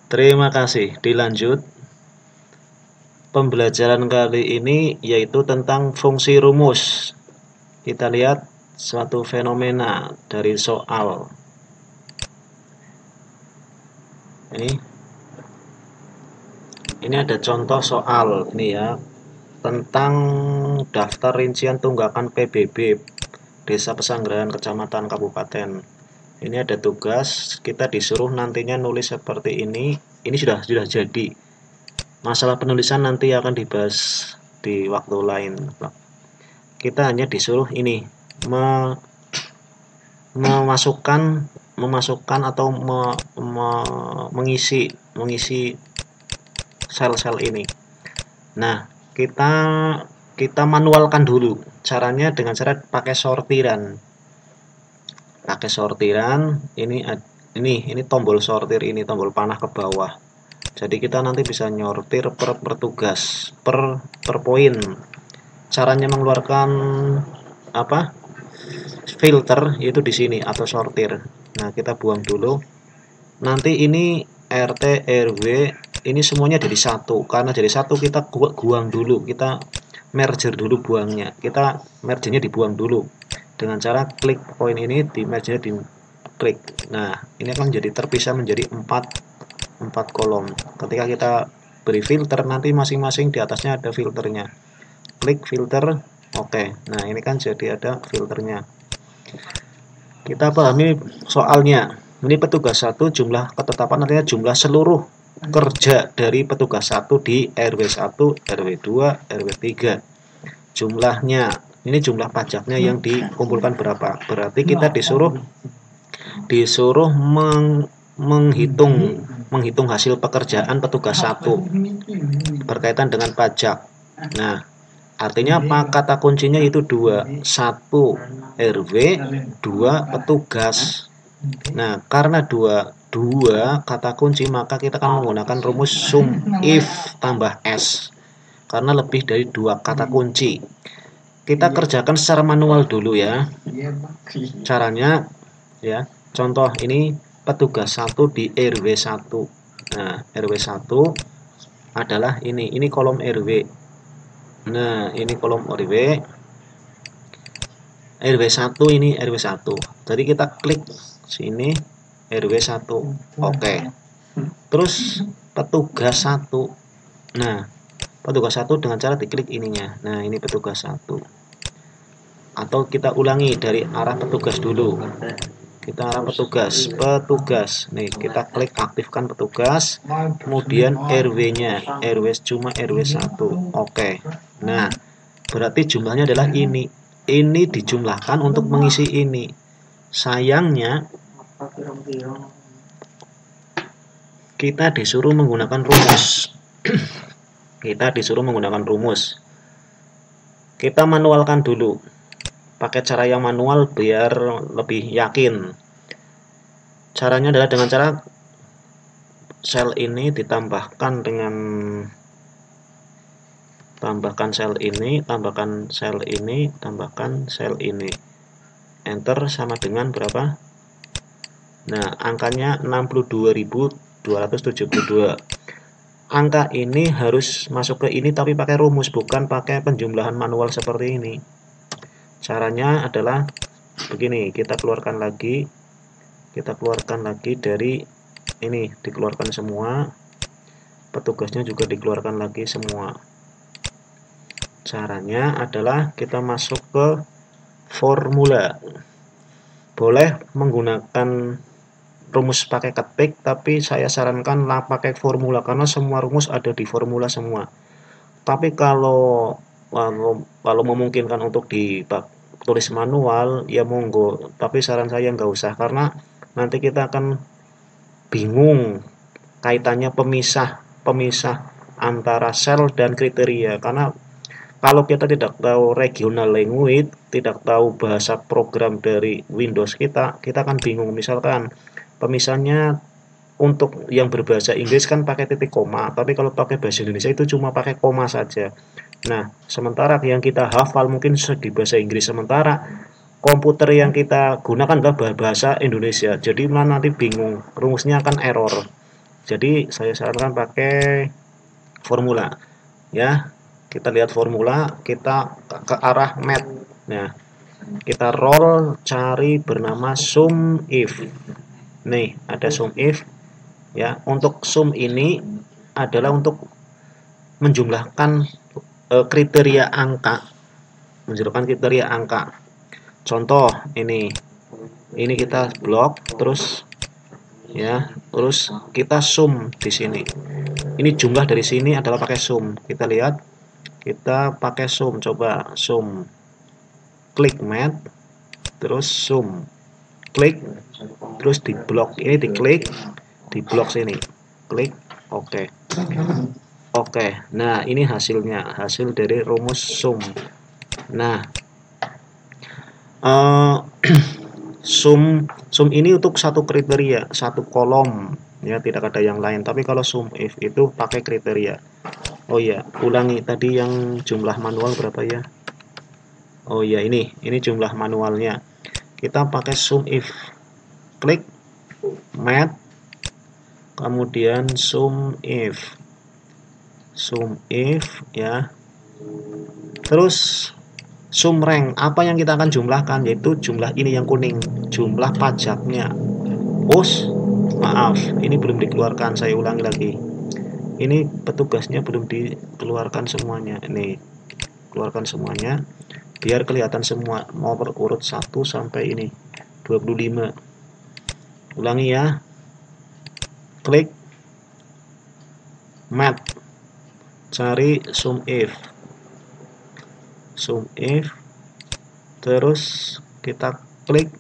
Terima kasih. Dilanjut. Pembelajaran kali ini yaitu tentang fungsi rumus. Kita lihat suatu fenomena dari soal. Ini ada contoh soal ini ya, tentang daftar rincian tunggakan PBB Desa Pesanggerahan Kecamatan Kabupaten. Ini ada tugas, kita disuruh nantinya nulis seperti ini. Ini sudah jadi. Masalah penulisan nanti akan dibahas di waktu lain. Kita hanya disuruh ini memasukkan atau mengisi sel-sel ini. Nah, kita manualkan dulu. Caranya dengan cara pakai sortiran. Ini tombol sortir, ini tombol panah ke bawah. Jadi kita nanti bisa nyortir per tugas, per poin. Caranya mengeluarkan filter yaitu di sini atau sortir. Nah, kita buang dulu. Nanti ini RT RW ini semuanya jadi satu. Karena jadi satu kita buang dulu, kita merger dulu buangnya. Kita mergernya dibuang dulu. Dengan cara klik poin ini, di mergernya di klik. Nah, ini akan jadi terpisah menjadi 4 kolom. Ketika kita beri filter, nanti masing-masing di atasnya ada filternya. Klik filter, oke. Nah, ini kan jadi ada filternya. Kita pahami soalnya. Ini petugas 1 jumlah ketetapan artinya jumlah seluruh kerja dari petugas 1 di RW 1, RW 2, RW 3. Jumlahnya, ini jumlah pajaknya yang dikumpulkan berapa. Berarti kita disuruh menghitung hasil pekerjaan petugas 1 berkaitan dengan pajak. Nah, artinya apa? Kata kuncinya itu 2. 1 RW, 2 petugas. Nah, karena 2 kata kunci, maka kita akan menggunakan rumus sum if tambah s. Karena lebih dari 2 kata kunci. Kita kerjakan secara manual dulu ya. Caranya ya. Contoh ini petugas 1 di RW 1. Nah, RW 1 adalah ini kolom RW. Nah, ini kolom RW. RW 1 ini RW 1. Jadi kita klik sini RW 1. Oke. Terus petugas 1. Nah, petugas 1 dengan cara diklik ininya. Nah, ini petugas 1. Atau kita ulangi dari arah petugas dulu. Kita arah petugas. Nih, kita klik aktifkan petugas. Kemudian RW-nya. Cuma RW 1. Oke. Nah, berarti jumlahnya adalah ini. Ini dijumlahkan untuk mengisi ini. Sayangnya kita disuruh menggunakan rumus. Kita manualkan dulu. Pakai cara yang manual biar lebih yakin. Caranya adalah dengan cara sel ini ditambahkan dengan sel ini, tambahkan sel ini, tambahkan sel ini. Enter sama dengan berapa? Nah, angkanya 62.272. Angka ini harus masuk ke ini tapi pakai rumus, bukan pakai penjumlahan manual seperti ini. Caranya adalah begini, kita keluarkan lagi dari ini, dikeluarkan semua. Petugasnya juga dikeluarkan lagi semua. Caranya adalah kita masuk ke formula. Boleh menggunakan rumus pakai ketik, tapi saya sarankan pakai formula karena semua rumus ada di formula semua. Tapi kalau memungkinkan untuk ditulis manual, ya monggo. Tapi saran saya nggak usah karena nanti kita akan bingung kaitannya pemisah antara sel dan kriteria. Karena kalau kita tidak tahu regional language, tidak tahu bahasa program dari Windows kita akan bingung. Misalkan pemisahnya untuk yang berbahasa Inggris kan pakai titik koma, tapi kalau pakai bahasa Indonesia itu cuma pakai koma saja. Nah, sementara yang kita hafal mungkin di bahasa Inggris, sementara komputer yang kita gunakan adalah bahasa Indonesia. Jadi nanti bingung, rumusnya akan error. Jadi saya sarankan pakai formula ya. Kita lihat formula, kita ke arah mat. Nah, kita roll cari bernama sum if. Nih, ada sum if ya. Untuk sum ini adalah untuk menjumlahkan kriteria angka, menjumlahkan kriteria angka. Contoh ini kita blok terus ya, terus kita sum di sini. Ini jumlah dari sini adalah pakai sum. Kita lihat, kita pakai sum, coba sum, klik mat, terus sum, klik, terus di blok ini diklik, di blok sini, klik, oke. Oke, nah ini hasilnya, hasil dari rumus sum. Nah, sum ini untuk satu kriteria, satu kolom ya, tidak ada yang lain. Tapi kalau sum if itu pakai kriteria. Oh ya, ulangi tadi yang jumlah manual berapa ya? Oh ya, ini jumlah manualnya. Kita pakai sum if, klik mat, kemudian sum if ya, terus sum rank. Apa yang kita akan jumlahkan? Yaitu jumlah ini yang kuning, jumlah pajaknya. Maaf, ini belum dikeluarkan, saya ulangi lagi. Ini petugasnya belum dikeluarkan semuanya. Ini keluarkan semuanya biar kelihatan semua nomor urut 1 sampai ini 25. Ulangi ya. Klik mat, cari sum if, terus kita klik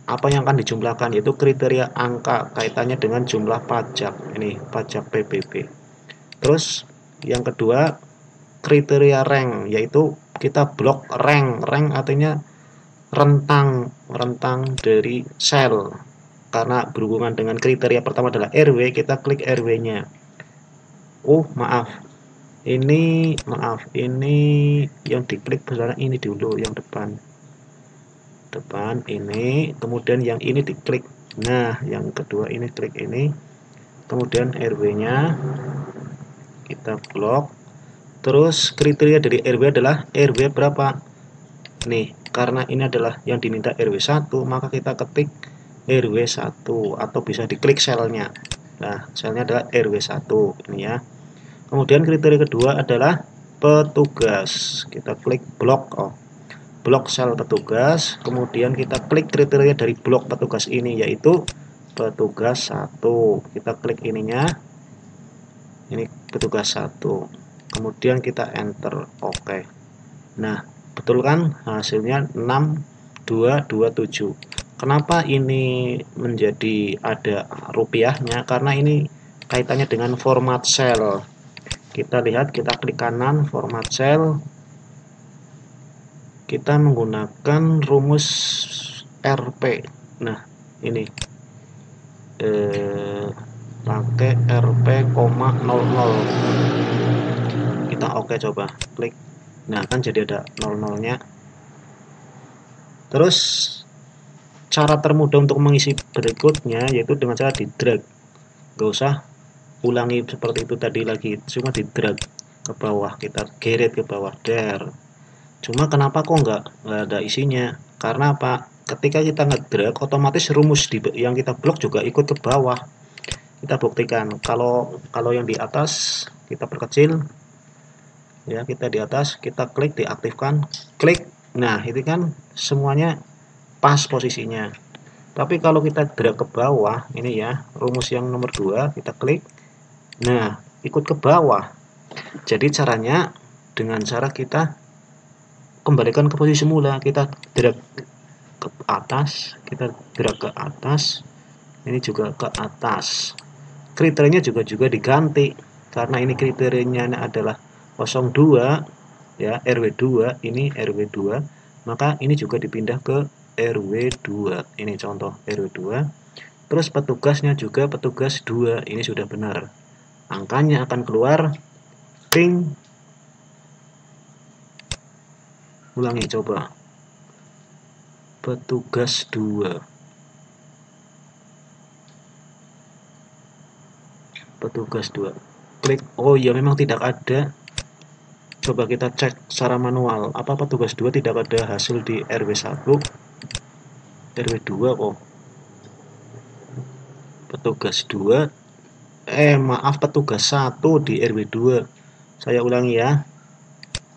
apa yang akan dijumlahkan, yaitu kriteria angka kaitannya dengan jumlah pajak. Ini pajak PBB. Terus yang kedua kriteria rank, yaitu kita blok rank artinya rentang dari sel, karena berhubungan dengan kriteria pertama adalah RW, kita klik RW-nya. Maaf, ini yang diklik sebenarnya ini dulu, yang depan ini, kemudian yang ini diklik. Nah, yang kedua ini klik ini, kemudian RW-nya kita blok. Terus kriteria dari RW adalah RW berapa? Nih, karena ini adalah yang diminta RW 1, maka kita ketik RW 1 atau bisa diklik selnya. Nah, selnya adalah RW 1 ini ya. Kemudian kriteria kedua adalah petugas. Kita klik blok sel petugas, kemudian kita klik kriteria dari blok petugas ini, yaitu petugas 1. Kita klik ininya, ini petugas 1, kemudian kita enter, oke. Nah, betul kan hasilnya 6227. Kenapa ini menjadi ada rupiahnya? Karena ini kaitannya dengan format sel. Kita lihat, kita klik kanan format sel, kita menggunakan rumus RP. Nah, ini pakai RP, 00. Kita oke, coba klik. Nah, kan jadi ada 00-nya. Terus cara termudah untuk mengisi berikutnya yaitu dengan cara di drag. Gak usah ulangi seperti itu tadi lagi, cuma di drag ke bawah, kita geret ke bawah, Cuma kenapa kok nggak ada isinya? Karena apa? Ketika kita ngedrag, otomatis rumus yang kita blok juga ikut ke bawah. Kita buktikan. Kalau yang di atas kita perkecil, ya, kita di atas, kita klik, diaktifkan, klik. Nah, itu kan semuanya pas posisinya. Tapi kalau kita drag ke bawah, ini ya, rumus yang nomor 2, kita klik. Nah, ikut ke bawah. Jadi caranya dengan cara kita kembalikan ke posisi semula, kita drag ke atas, kita drag ke atas, ini juga ke atas. Kriterianya juga diganti, karena ini kriterianya adalah 02 ya, RW 2, ini RW 2, maka ini juga dipindah ke RW 2. Ini contoh RW 2. Terus petugasnya juga petugas 2, ini sudah benar. Angkanya akan keluar ping. Ulangi coba. Petugas 2. petugas 2, klik. Oh iya, memang tidak ada. Coba kita cek secara manual, apa petugas 2 tidak ada hasil di RW1, RW2 kok. Petugas 2, maaf, petugas 1 di RW2. Saya ulangi ya,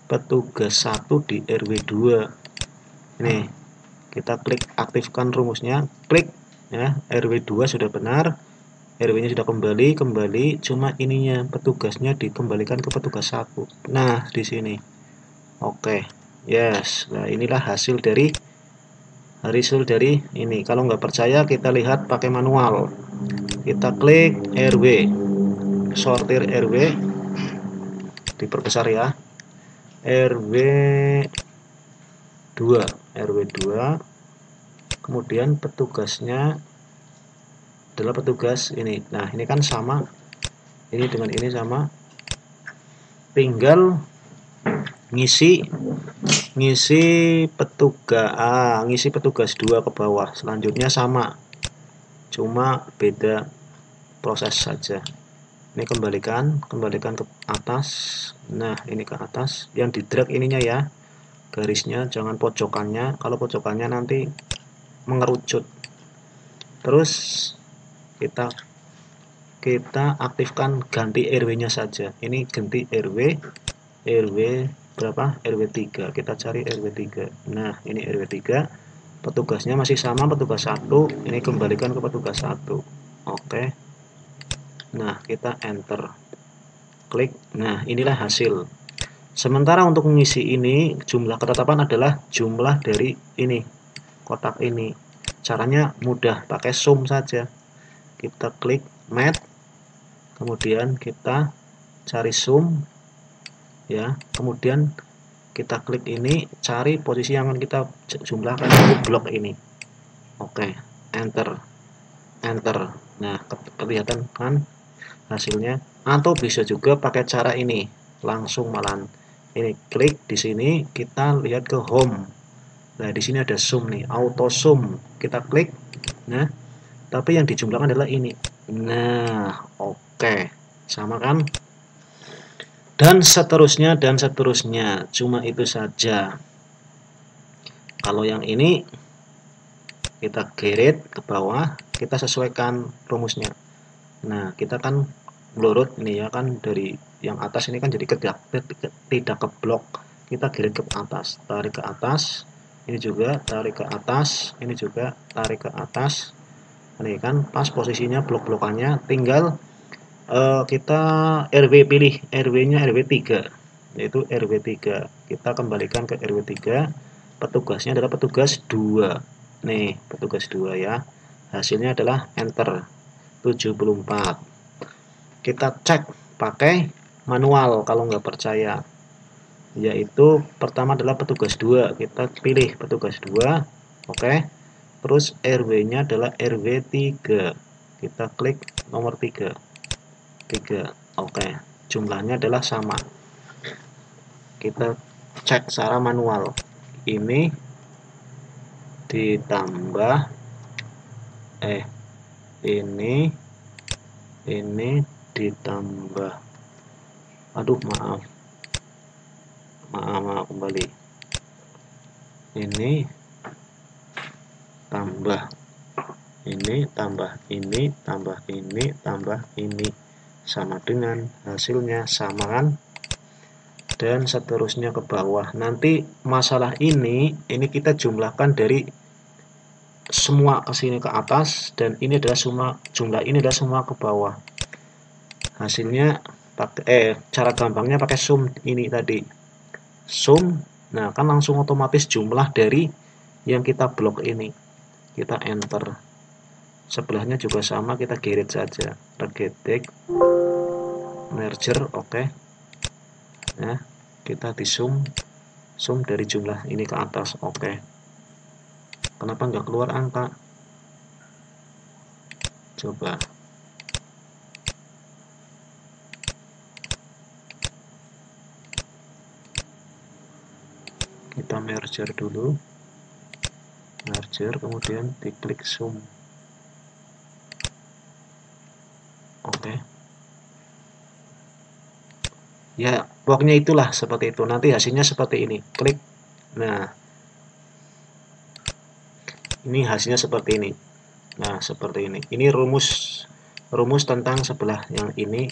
petugas 1 di RW2. Nih, kita klik aktifkan rumusnya, klik ya, RW2 sudah benar, RW-nya sudah kembali, cuma ininya petugasnya dikembalikan ke petugas 1. Nah, di sini. Oke. Yes. Nah, inilah hasil dari ini. Kalau nggak percaya, kita lihat pakai manual. Kita klik RW, sortir RW, diperbesar ya. RW2, kemudian petugasnya adalah petugas ini. Nah, ini kan sama, ini dengan ini sama, tinggal ngisi petugas 2 ke bawah. Selanjutnya sama, cuma beda proses saja. Ini kembalikan ke atas. Nah, ini ke atas, yang di drag ininya ya, garisnya, jangan pojokannya. Kalau pojokannya nanti mengerucut. Terus kita aktifkan ganti RW-nya saja. Ini ganti RW berapa? RW3. Kita cari RW3. Nah, ini RW3. Petugasnya masih sama, petugas 1. Ini kembalikan ke petugas 1. Oke. Nah, kita enter. Klik. Nah, inilah hasil. Sementara untuk mengisi ini, jumlah ketetapan adalah jumlah dari ini, kotak ini. Caranya mudah, pakai sum saja. Kita klik mat, kemudian kita cari sum ya, kemudian kita klik ini, cari posisi yang akan kita jumlahkan di blok ini. Oke, enter. Nah, kelihatan kan hasilnya. Atau bisa juga pakai cara ini, langsung malah ini, klik di sini, kita lihat ke home. Nah, di sini ada sum nih, auto sum. Kita klik. Nah, tapi yang dijumlahkan adalah ini. Nah, oke. Sama kan? Dan seterusnya, cuma itu saja. Kalau yang ini kita geret ke bawah, kita sesuaikan rumusnya. Nah, kita kan melurut ini ya kan, dari yang atas ini kan jadi tidak ke blok. Kita geret ke atas, tarik ke atas, ini juga tarik ke atas, ini juga tarik ke atas. Ini kan pas posisinya blok-blokannya, tinggal kita RW, pilih RW-nya RW3, yaitu RW3. Kita kembalikan ke RW3. Petugasnya adalah petugas 2. Nih, petugas 2 ya. Hasilnya adalah enter 74. Kita cek pakai manual kalau nggak percaya. Yaitu pertama adalah petugas 2. Kita pilih petugas 2. Oke. Terus RW-nya adalah RW3. Kita klik nomor 3. Oke, jumlahnya adalah sama. Kita cek secara manual. Ini ditambah ini ditambah, aduh maaf kembali, ini tambah ini tambah ini tambah ini tambah ini, sama dengan hasilnya, sama kan? Dan seterusnya ke bawah. Nanti masalah ini kita jumlahkan dari semua ke sini ke atas, dan ini adalah semua, jumlah ini adalah semua ke bawah. Hasilnya pakai cara gampangnya pakai sum ini tadi. Sum, nah kan langsung otomatis jumlah dari yang kita blok ini. Kita enter. Sebelahnya juga sama, kita geret saja. Regetik, merger, oke. Nah, kita di sum dari jumlah ini ke atas, oke. Kenapa nggak keluar angka? Coba. Kita merger dulu. Merger, kemudian diklik sum. Oke. Ya, pokoknya itulah seperti itu. Nanti hasilnya seperti ini. Klik. Nah, ini hasilnya seperti ini. Nah, seperti ini. Ini rumus tentang sebelah yang ini.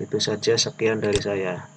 Itu saja, sekian dari saya.